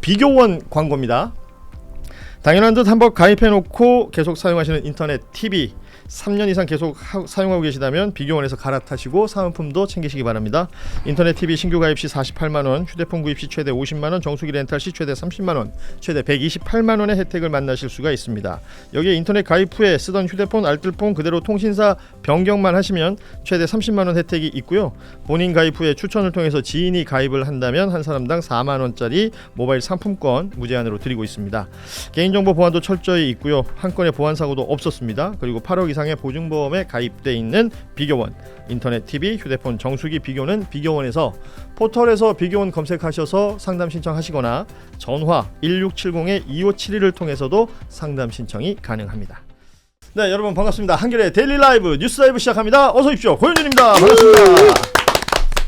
비교원 광고입니다. 당연한 듯 한번 가입해놓고 계속 사용하시는 인터넷 TV 3년 이상 계속 사용하고 계시다면 비교원에서 갈아타시고 사은품도 챙기시기 바랍니다. 인터넷 TV 신규 가입 시 48만원, 휴대폰 구입 시 최대 50만원, 정수기 렌탈 시 최대 30만원, 최대 128만원의 혜택을 만나실 수가 있습니다. 여기에 인터넷 가입 후에 쓰던 휴대폰, 알뜰폰 그대로 통신사 변경만 하시면 최대 30만원 혜택이 있고요. 본인 가입 후에 추천을 통해서 지인이 가입을 한다면 한 사람당 4만원짜리 모바일 상품권 무제한으로 드리고 있습니다. 개인정보 보안도 철저히 있고요. 한 건의 보안 사고도 없었습니다. 그리고 8억 이상의 보증보험에 가입돼 있는 비교원, 인터넷 TV, 휴대폰 정수기 비교는 비교원에서 포털에서 비교원 검색하셔서 상담 신청하시거나 전화 1670-2571을 통해서도 상담 신청이 가능합니다. 네, 여러분 반갑습니다. 한겨레 데일리 라이브 뉴스 라이브 시작합니다. 어서 오십시오. 고현준입니다. 반갑습니다.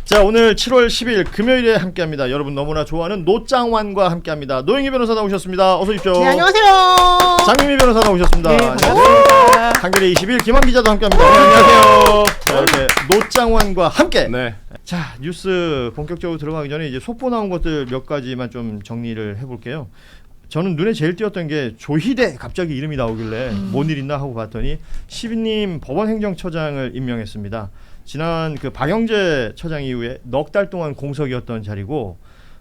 자, 오늘 7월 10일 금요일에 함께합니다. 여러분 너무나 좋아하는 노짱완과 함께합니다. 노영희 변호사 나오셨습니다. 어서 오십시오. 네, 안녕하세요. 장민미 변호사 나오셨습니다. 네, 반갑습니다. 한겨레 20일 김한 기자도 함께합니다. 안녕하세요. 자, 이렇게 노짱완과 함께. 네. 자, 뉴스 본격적으로 들어가기 전에 이제 속보 나온 것들 몇 가지만 좀 정리를 해볼게요. 저는 눈에 제일 띄었던 게 조희대 갑자기 이름이 나오길래 뭔 일 있나 하고 봤더니 시빈님 법원행정처장을 임명했습니다. 지난 그 박영재 처장 이후에 넉 달 동안 공석이었던 자리고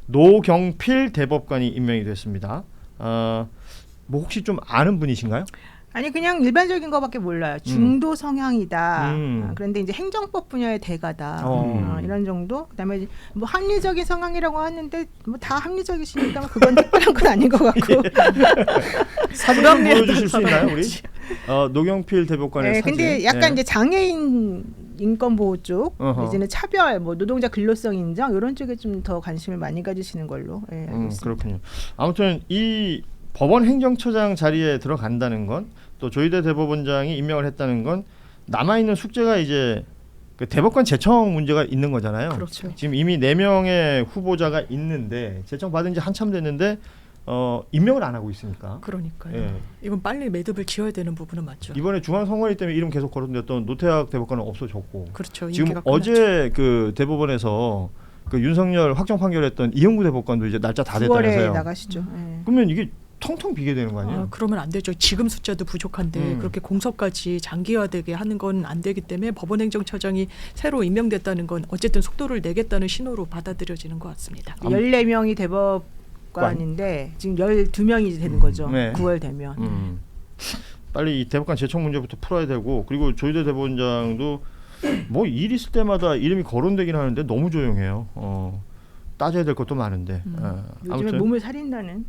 노경필 대법관이 임명이 됐습니다. 뭐 혹시 좀 아는 분이신가요? 아니 그냥 일반적인 거밖에 몰라요. 중도 성향이다. 그런데 이제 행정법 분야의 대가다. 이런 정도. 그다음에 뭐 합리적인 성향이라고 하는데 뭐 다 합리적이시니까 뭐 그건 특별한 건 아닌 것 같고. 사진 좀 보여주실 수 있나요, 우리? 노경필 대법관의 네, 사진. 근데 약간 네. 이제 장애인 인권 보호 쪽, 이제는 차별, 뭐 노동자 근로성 인정 이런 쪽에 좀 더 관심을 많이 가지시는 걸로. 네, 알겠습니다. 그렇군요. 아무튼 이 법원 행정처장 자리에 들어간다는 건 또 조희대 대법원장이 임명을 했다는 건 남아 있는 숙제가 이제 그 대법관 제청 문제가 있는 거잖아요. 그렇죠. 지금 이미 4명의 후보자가 있는데 제청 받은 지 한참 됐는데 임명을 안 하고 있으니까. 그러니까요. 예. 이건 빨리 매듭을 지어야 되는 부분은 맞죠. 이번에 중앙선관위 때문에 이름 계속 거론됐던 노태학 대법관은 없어졌고. 그렇죠. 지금 임기가 어제 끝났죠. 그 대법원에서 그 윤석열 확정 판결했던 이영구 대법관도 이제 날짜 다 9월에 됐다면서요. 나가시죠. 네. 그러면 이게 텅텅 비게 되는 거 아니에요? 그러면 안 되죠. 지금 숫자도 부족한데 그렇게 공석까지 장기화되게 하는 건 안 되기 때문에 법원행정처장이 새로 임명됐다는 건 어쨌든 속도를 내겠다는 신호로 받아들여지는 것 같습니다. 14명이 대법관인데 지금 12명이 되는 거죠. 네. 9월 되면. 빨리 이 대법관 제청 문제부터 풀어야 되고 그리고 조희대 대법원장도 뭐 일 있을 때마다 이름이 거론되긴 하는데 너무 조용해요. 따져야 될 것도 많은데. 요즘에 아무튼 몸을 사린다는.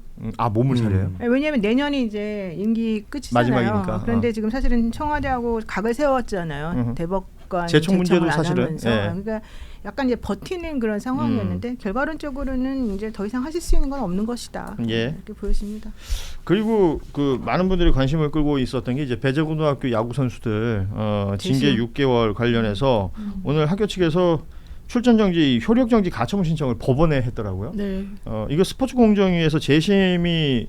몸을 사려요. 왜냐하면 내년이 이제 임기 끝이잖아요. 마지막이니까. 그런데 지금 사실은 청와대하고 각을 세웠잖아요. 대법관 제청 문제도 안 사실은, 하면서. 예. 그러니까 약간 이제 버티는 그런 상황이었는데 결과론적으로는 이제 더 이상 하실 수 있는 건 없는 것이다. 예. 이렇게 보여집니다. 그리고 그 많은 분들이 관심을 끌고 있었던 게 이제 배재고등학교 야구 선수들 징계 6개월 관련해서 오늘 학교 측에서 출전 정지, 효력 정지 가처분 신청을 법원에 했더라고요. 네. 이거 스포츠 공정위에서 재심이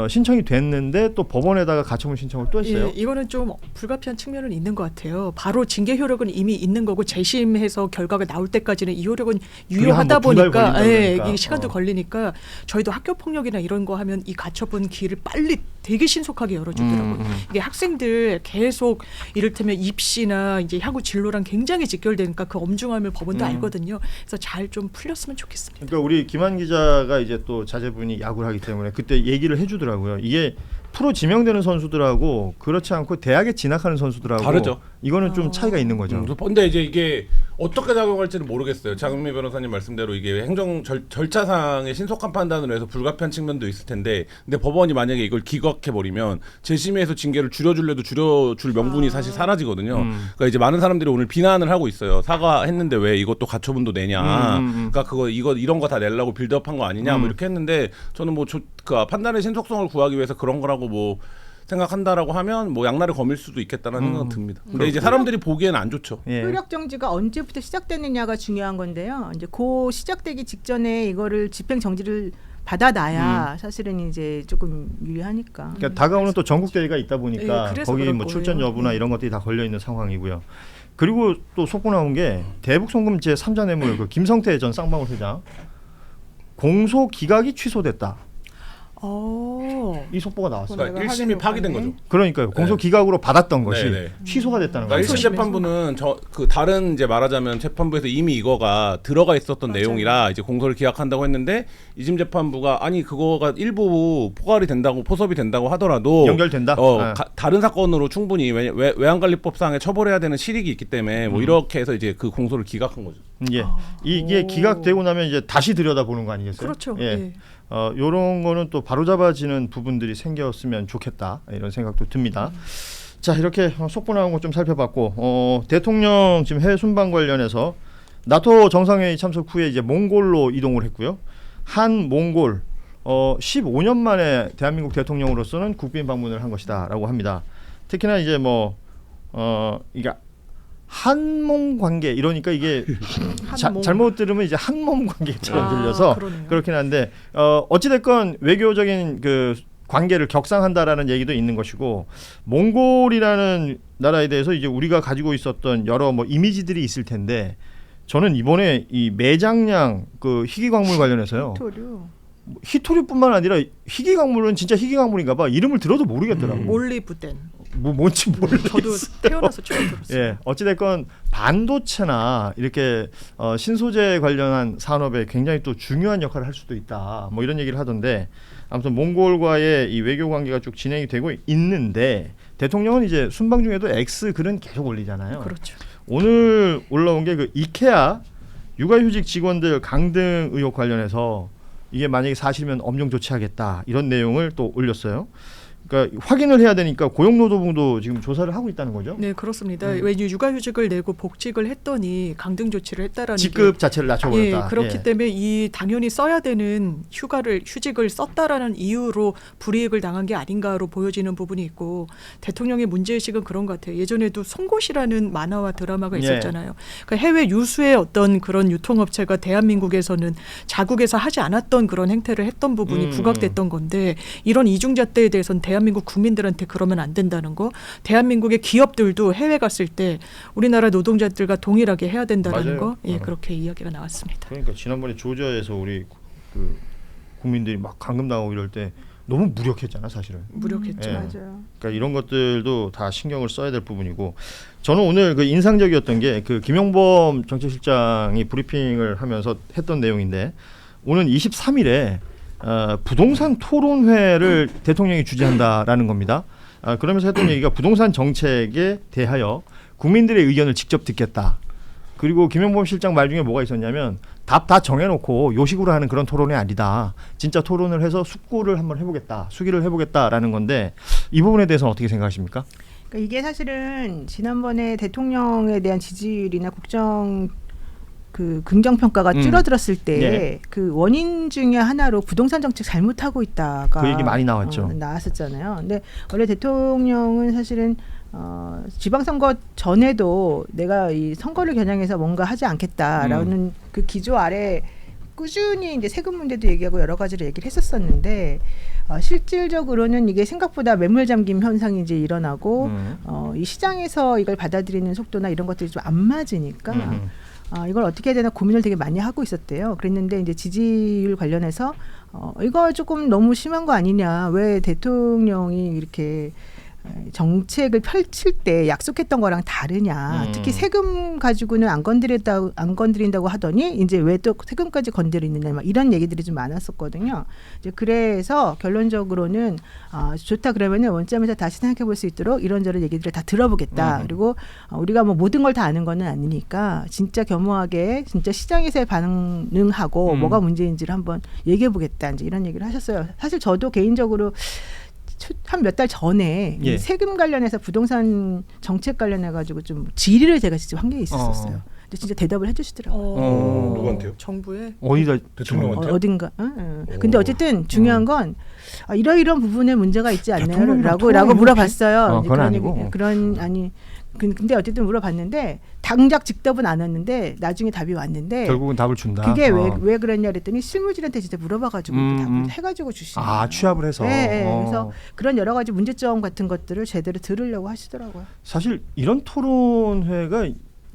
신청이 됐는데 또 법원에다가 가처분 신청을 또 했어요. 예, 이거는 좀 불가피한 측면은 있는 것 같아요. 바로 징계 효력은 이미 있는 거고 재심해서 결과가 나올 때까지는 이 효력은 유효하다 한두 달 보니까 걸린다 그러니까. 이게 시간도 걸리니까 저희도 학교 폭력이나 이런 거 하면 이 가처분 길을 빨리 되게 신속하게 열어주더라고요. 이게 학생들 계속 이를테면 입시나 이제 향후 진로랑 굉장히 직결되니까 그 엄중함을 법원도 알거든요. 그래서 잘 좀 풀렸으면 좋겠습니다. 그러니까 우리 김한 기자가 이제 또 자제분이 야구를 하기 때문에 그때 얘기를 해주더라고요. 이게 프로 지명되는 선수들하고 그렇지 않고 대학에 진학하는 선수들하고 다르죠. 이거는 좀 차이가 있는 거죠. 근데 이제 이게 어떻게 작용할지는 모르겠어요. 장은미 변호사님 말씀대로 이게 행정 절차상의 신속한 판단으로 해서 불가피한 측면도 있을 텐데, 근데 법원이 만약에 이걸 기각해 버리면 재심에서 징계를 줄여줄래도 줄여줄 명분이 사실 사라지거든요. 그러니까 이제 많은 사람들이 오늘 비난을 하고 있어요. 사과했는데 왜 이것도 가처분도 내냐? 그러니까 이거 이런 거 다 내려고 빌드업한 거 아니냐? 뭐 이렇게 했는데 저는 뭐 그 판단의 신속성을 구하기 위해서 그런 거라고 뭐 생각한다라고 하면 뭐 양날의 검일 수도 있겠다는 생각은 듭니다. 근데 이제 사람들이 보기에는 안 좋죠. 예. 효력 정지가 언제부터 시작됐느냐가 중요한 건데요. 이제 그 시작되기 직전에 이거를 집행 정지를 받아놔야 사실은 이제 조금 유리하니까. 그러니까 다가오는 또 전국 대회가 있다 보니까 예, 그래서 거기 그럴 뭐 거예요. 출전 여부나 이런 것들이 다 걸려 있는 상황이고요. 그리고 또 속보 나온 게 대북 송금 제 3자 뇌물 그 김성태 전 쌍방울 회장 공소 기각이 취소됐다. 이 속보가 나왔어요. 그러니까 내가 1심이 확인해 파기된 볼게. 거죠. 그러니까요. 공소 기각으로 받았던 것이 네네. 취소가 됐다는 그러니까 거죠. 1심 재판부는 그 다른 이제 말하자면 재판부에서 이미 이거가 들어가 있었던 내용이라 이제 공소를 기각한다고 했는데 2심 재판부가 아니 그거가 일부 포괄이 된다고 포섭이 된다고 하더라도 연결된다? 다른 사건으로 충분히 외환관리법상에 처벌해야 되는 실익이 있기 때문에 뭐 이렇게 해서 이제 그 공소를 기각한 거죠. 예. 이게 기각되고 나면 이제 다시 들여다보는 거 아니겠어요? 그렇죠. 예. 예. 요런 거는 또 바로잡아지는 부분들이 생겼으면 좋겠다 이런 생각도 듭니다. 자, 이렇게 속보 나온 거 좀 살펴봤고 대통령 지금 해외 순방 관련해서 나토 정상회의 참석 후에 이제 몽골로 이동을 했고요. 한 몽골 15년 만에 대한민국 대통령으로서는 국빈 방문을 한 것이다라고 합니다. 특히나 이제 이게 한몸 관계 이러니까 이게 잘못 들으면 이제 한몸 관계처럼 들려서 그러네요. 그렇긴 한데 어찌 됐건 외교적인 그 관계를 격상한다라는 얘기도 있는 것이고 몽골이라는 나라에 대해서 이제 우리가 가지고 있었던 여러 뭐 이미지들이 있을 텐데 저는 이번에 이 매장량 그 희귀광물 관련해서요. 희토류뿐만 아니라 희귀광물은 진짜 희귀광물인가 봐. 이름을 들어도 모르겠더라고. 몰리부덴. 뭔지 모르겠어요. 저도 태어나서 처음 들었어요. 예, 어찌됐건 반도체나 이렇게 신소재 관련한 산업에 굉장히 또 중요한 역할을 할 수도 있다. 뭐 이런 얘기를 하던데 아무튼 몽골과의 이 외교 관계가 쭉 진행이 되고 있는데 대통령은 이제 순방 중에도 X 글은 계속 올리잖아요. 그렇죠. 오늘 올라온 게 그 이케아 육아휴직 직원들 강등 의혹 관련해서 이게 만약에 사실이면 엄정 조치하겠다 이런 내용을 또 올렸어요. 그러니까 확인을 해야 되니까 고용노동부도 지금 조사를 하고 있다는 거죠. 네, 그렇습니다. 왜 육아휴직을 내고 복직을 했더니 강등 조치를 했다라는 직급 자체를 낮춰버렸다. 예, 그렇기 예. 때문에 이 당연히 써야 되는 휴직을 썼다라는 이유로 불이익을 당한 게 아닌가로 보여지는 부분이 있고 대통령의 문제의식은 그런 것 같아요. 예전에도 송곳이라는 만화와 드라마가 있었잖아요. 그러니까 해외 유수의 어떤 그런 유통업체가 대한민국에서는 자국에서 하지 않았던 그런 행태를 했던 부분이 부각됐던 건데 이런 이중잣대에 대해서는 대한민국 국민들한테 그러면 안 된다는 거. 대한민국의 기업들도 해외 갔을 때 우리나라 노동자들과 동일하게 해야 된다는 맞아요. 거. 예, 그렇게 이야기가 나왔습니다. 그러니까 지난번에 조지아에서 우리 그 국민들이 막 감금당하고 이럴 때 너무 무력했잖아 사실은. 무력했죠. 예. 맞아요. 그러니까 이런 것들도 다 신경을 써야 될 부분이고 저는 오늘 그 인상적이었던 게 그 김용범 정책실장이 브리핑을 하면서 했던 내용인데 오는 23일에 부동산 토론회를 대통령이 주재한다라는 겁니다. 그러면서 했던 얘기가 부동산 정책에 대하여 국민들의 의견을 직접 듣겠다. 그리고 김용범 실장 말 중에 뭐가 있었냐면 답 다 정해놓고 요식으로 하는 그런 토론이 아니다. 진짜 토론을 해서 숙고를 한번 해보겠다. 수기를 해보겠다라는 건데 이 부분에 대해서는 어떻게 생각하십니까? 그러니까 이게 사실은 지난번에 대통령에 대한 지지율이나 국정 그 긍정 평가가 줄어들었을 때 네. 그 원인 중에 하나로 부동산 정책 잘못하고 있다가 그 얘기 많이 나왔죠. 나왔었잖아요. 근데 원래 대통령은 사실은 지방선거 전에도 내가 이 선거를 겨냥해서 뭔가 하지 않겠다라는 그 기조 아래 꾸준히 이제 세금 문제도 얘기하고 여러 가지를 얘기를 했었었는데 실질적으로는 이게 생각보다 매물 잠김 현상이 이제 일어나고 이 시장에서 이걸 받아들이는 속도나 이런 것들이 좀 안 맞으니까 이걸 어떻게 해야 되나 고민을 되게 많이 하고 있었대요. 그랬는데 이제 지지율 관련해서 이거 조금 너무 심한 거 아니냐. 왜 대통령이 이렇게 정책을 펼칠 때 약속했던 거랑 다르냐. 특히 세금 가지고는 안 건드린다고 하더니 이제 왜 또 세금까지 건드리느냐 막 이런 얘기들이 좀 많았었거든요. 이제 그래서 결론적으로는 좋다 그러면은 원점에서 다시 생각해 볼 수 있도록 이런저런 얘기들을 다 들어보겠다. 그리고 우리가 뭐 모든 걸 다 아는 거는 아니니까 진짜 겸허하게 진짜 시장에서의 반응하고 뭐가 문제인지를 한번 얘기해 보겠다. 이제 이런 얘기를 하셨어요. 사실 저도 개인적으로 한 몇 달 전에 예. 이 세금 관련해서 부동산 정책 관련해 가지고 좀 질의를 제가 직접 한 게 있었어요. 근데 진짜 대답을 해주시더라고요. 누구한테요? 정부에 어디다 대통령한테요? 어딘가. 근데 어쨌든 중요한 건 이런 부분에 문제가 있지 대통령이랑 않나요?라고 토론을 물어봤어요. 그건 아니고. 근데 어쨌든 물어봤는데 당장 즉답은 안 왔는데 나중에 답이 왔는데 결국은 답을 준다. 그게 왜 그랬냐 그랬더니 실무진한테 진짜 물어봐가지고 답을 해가지고 주시는 거예요. 취합을 해서. 네, 그래서 그런 여러 가지 문제점 같은 것들을 제대로 들으려고 하시더라고요. 사실 이런 토론회가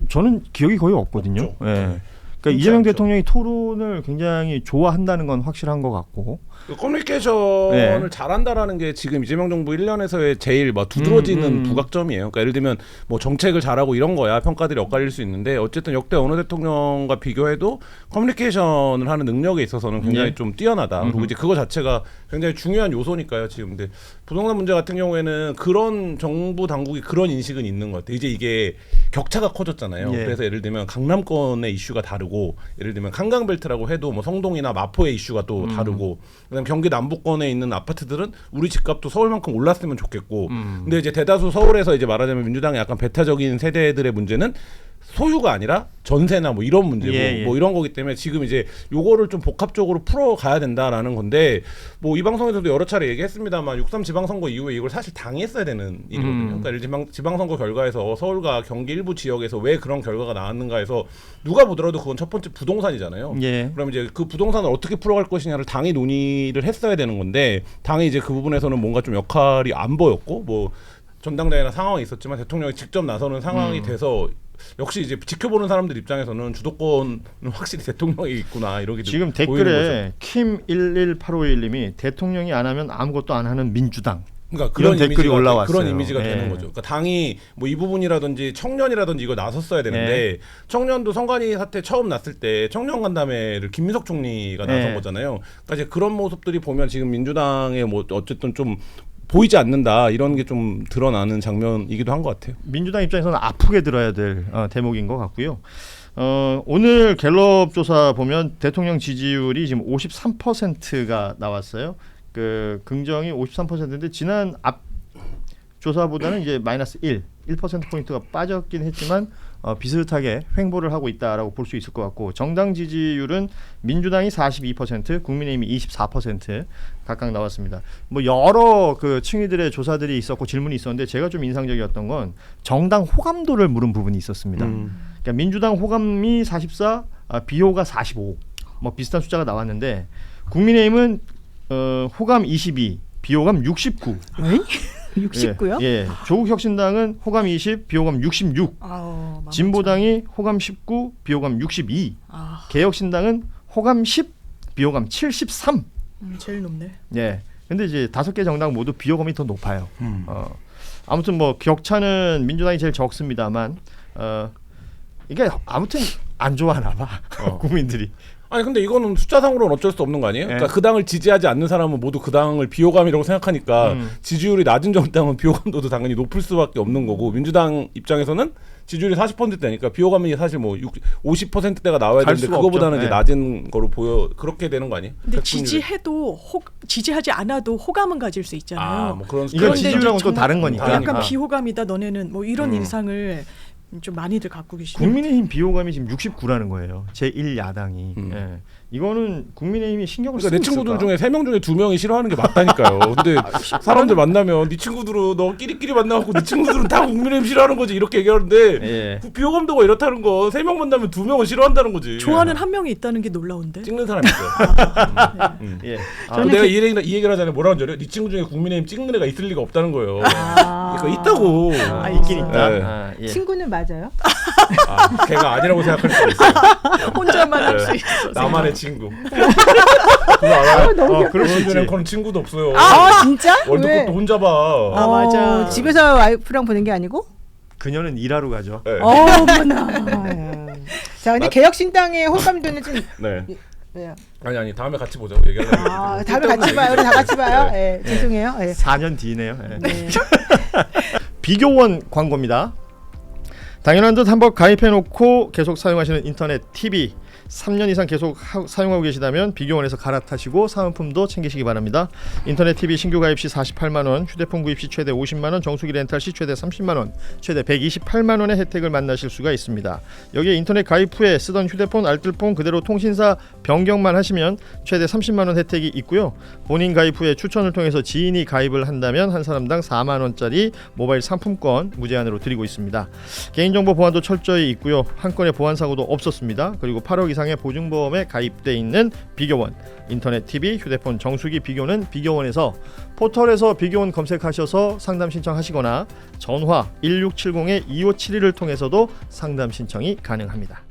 저는 기억이 거의 없거든요. 없죠. 예. 그러니까 이재명 대통령이 토론을 굉장히 좋아한다는 건 확실한 것 같고 커뮤니케이션을 잘한다라는 게 지금 이재명 정부 1년에서의 제일 뭐 두드러지는 부각점이에요. 그러니까 예를 들면 뭐 정책을 잘하고 이런 거야 평가들이 엇갈릴 수 있는데 어쨌든 역대 어느 대통령과 비교해도 커뮤니케이션을 하는 능력에 있어서는 굉장히 좀 뛰어나다. 그리고 이제 그거 자체가 굉장히 중요한 요소니까요. 지금 근데 부동산 문제 같은 경우에는 그런 정부 당국이 그런 인식은 있는 것 같아요. 이제 이게 격차가 커졌잖아요. 그래서 예를 들면 강남권의 이슈가 다르고 예를 들면 한강벨트라고 해도 뭐 성동이나 마포의 이슈가 또 다르고 그다음 경기 남부권에 있는 아파트들은 우리 집값도 서울만큼 올랐으면 좋겠고 근데 이제 대다수 서울에서 이제 말하자면 민주당의 약간 배타적인 세대들의 문제는 소유가 아니라 전세나 뭐 이런 문제고 뭐 이런 거기 때문에 지금 이제 요거를 좀 복합적으로 풀어가야 된다라는 건데 뭐 이 방송에서도 여러 차례 얘기했습니다만 6.3 지방선거 이후에 이걸 사실 당했어야 되는 일이거든요. 그러니까 지방선거 결과에서 서울과 경기 일부 지역에서 왜 그런 결과가 나왔는가 해서 누가 보더라도 그건 첫 번째 부동산이잖아요. 그럼 이제 그 부동산을 어떻게 풀어갈 것이냐를 당이 논의를 했어야 되는 건데 당이 이제 그 부분에서는 뭔가 좀 역할이 안 보였고 뭐 전당대회나 상황이 있었지만 대통령이 직접 나서는 상황이 돼서 역시 이제 지켜보는 사람들 입장에서는 주도권은 확실히 대통령이 있구나 이렇게 지금 댓글에 킴11851님이 대통령이 안 하면 아무것도 안 하는 민주당. 그러니까 그런 댓글이 올라왔어요. 그런 이미지가 되는 거죠. 그러니까 당이 뭐 이 부분이라든지 청년이라든지 이거 나섰어야 되는데 청년도 선관위 사태 처음 났을 때 청년 간담회를 김민석 총리가 나선 거잖아요. 그러니까 이제 그런 모습들이 보면 지금 민주당의 뭐 어쨌든 좀 보이지 않는다 이런 게 좀 드러나는 장면이기도 한 것 같아요. 민주당 입장에서는 아프게 들어야 될 대목인 것 같고요. 오늘 갤럽 조사 보면 대통령 지지율이 지금 53%가 나왔어요. 그 긍정이 53%인데 지난 앞 조사보다는 이제 마이너스 1% 포인트가 빠졌긴 했지만 비슷하게 횡보를 하고 있다라고 볼 수 있을 것 같고 정당 지지율은 민주당이 42%, 국민의힘이 24% 각각 나왔습니다. 뭐 여러 그 층위들의 조사들이 있었고 질문이 있었는데 제가 좀 인상적이었던 건 정당 호감도를 물은 부분이 있었습니다. 그러니까 민주당 호감이 44, 비호가 45, 뭐 비슷한 숫자가 나왔는데 국민의힘은 호감 22, 비호감 69. 69요? 예. 조국혁신당은 호감 20, 비호감 66. 진보당이 호감 19, 비호감 62. 개혁신당은 호감 10, 비호감 73. 제일 높네. 예. 근데 이제 5개 정당 모두 비호감이 더 높아요. 아무튼 뭐 격차는 민주당이 제일 적습니다만 이게 아무튼 안 좋아하나 봐. 국민들이. 아니 근데 이거는 숫자상으로는 어쩔 수 없는 거 아니에요? 그러니까 그 당을 지지하지 않는 사람은 모두 그 당을 비호감이라고 생각하니까 지지율이 낮은 정당은 비호감도도 당연히 높을 수밖에 없는 거고 민주당 입장에서는 지지율이 40%대니까 비호감이 사실 뭐 50%대가 나와야 되는데 그거보다는 이제 낮은 거로 보여 그렇게 되는 거 아니에요? 근데 지지해도 지지하지 않아도 호감은 가질 수 있잖아요. 뭐 그런 이건 지지율하고는 또 다른 거니까. 약간 비호감이다 너네는 뭐 이런 인상을 좀 많이들 갖고 계시죠. 국민의힘 비호감이 지금 69라는 거예요. 제1야당이. 예. 이거는 국민의힘이 신경을 쓰고 내 친구들 중에 3명 중에 2명이 싫어하는 게 맞다니까요. 근데 사람들 만나면 네 친구들은 너 끼리끼리 만나고 네 친구들은 다 국민의힘 싫어하는 거지 이렇게 얘기하는데 그 비호감도가 이렇다는 건 3명 만나면 2명은 싫어한다는 거지. 좋아하는 한 명이 있다는 게 놀라운데. 찍는 사람이 있어요. 내가 이 얘기를 하잖아요. 뭐라고 하는 줄 알아요? 네 친구 중에 국민의힘 찍는 애가 있을 리가 없다는 거예요. 그러니까 있다고. 있긴 있다. 친구는 맞아요? 걔가 아니라고 생각할 수 있어요. 혼자만 할 수 있어. 나만의 친구. 그거 알아요? 그럴 수 있지. 앵커는 친구도 없어요. 진짜? 월드컵도 혼자 봐. 맞아. 집에서 와이프랑 보는 게 아니고? 그녀는 일하러 가죠. 어머나. 자, 근데 개혁신당의 호감도는 좀 왜요? 아니 다음에 같이 보자고 얘기하려고. 다음에 같이 봐요. 우리 다 같이 봐요. 죄송해요. 4년 뒤네요. 비교원 광고입니다. 당연한 듯 한번 가입해놓고 계속 사용하시는 인터넷 TV 3년 이상 계속 사용하고 계시다면 비교원에서 갈아타시고 사은품도 챙기시기 바랍니다. 인터넷 TV 신규 가입 시 48만 원, 휴대폰 구입 시 최대 50만 원, 정수기 렌탈 시 최대 30만 원, 최대 128만 원의 혜택을 만나실 수가 있습니다. 여기에 인터넷 가입 후에 쓰던 휴대폰, 알뜰폰 그대로 통신사 변경만 하시면 최대 30만 원 혜택이 있고요. 본인 가입 후에 추천을 통해서 지인이 가입을 한다면 한 사람당 4만 원짜리 모바일 상품권 무제한으로 드리고 있습니다. 개인정보 보안도 철저히 있고요. 한 건의 보안 사고도 없었습니다. 그리고 8억 이상의 보증보험에 가입돼 있는 비교원, 인터넷 TV, 휴대폰 정수기 비교는 비교원에서 포털에서 비교원 검색하셔서 상담 신청하시거나 전화 1670-2571을 통해서도 상담 신청이 가능합니다.